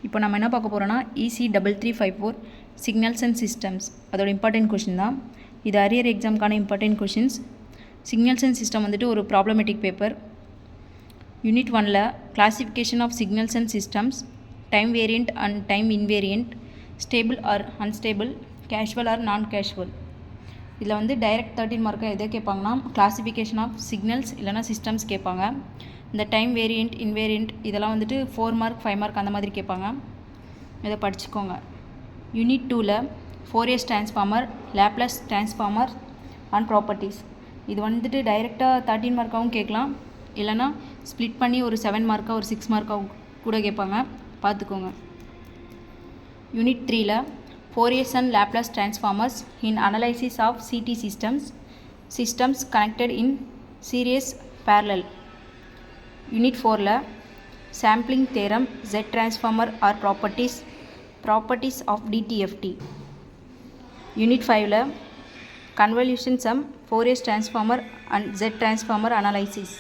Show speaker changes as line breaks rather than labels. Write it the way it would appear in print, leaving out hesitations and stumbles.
இப்போ நம்ம என்ன பார்க்க போகிறோன்னா EC3354 சிக்னல்ஸ் அண்ட் சிஸ்டம்ஸ் அதோட இம்பார்ட்டன்ட் கொஷின் தான். இது அரியர் எக்ஸாமுக்கான important questions. Signals and system வந்துட்டு ஒரு ப்ராப்ளமேட்டிக் பேப்பர். யூனிட் 1ல் classification of signals and systems, time variant and time invariant, stable or unstable, causal or non causal. இதில் வந்து direct 13 மார்க்காக எதை கேட்பாங்கன்னா கிளாசிஃபிகேஷன் ஆஃப் சிக்னல்ஸ் இல்லைனா சிஸ்டம்ஸ் கேட்பாங்க. இந்த டைம் வேரியண்ட் இன்வேரியண்ட் இதெல்லாம் வந்துட்டு 4 மார்க் 5 மார்க் அந்த மாதிரி கேட்பாங்க. இதை படிச்சுக்கோங்க. யூனிட் 2ல் Fourier transformer, Laplace transformer and properties. இது வந்துட்டு டைரெக்டாக 13 மார்க்காகவும் கேட்கலாம், இல்லைனா ஸ்ப்ளிட் பண்ணி ஒரு 7 மார்க்காக ஒரு 6 மார்க்காகவும் கூட கேட்பாங்க, பார்த்துக்கோங்க. யூனிட் 3ல் Fourier's and Laplace transformers in analysis of CT systems connected in series parallel. Unit 4ல் sampling theorem, Z transformer or properties of DTFT. Unit 5ல் convolution sum, Fourier transformer and Z transformer analysis.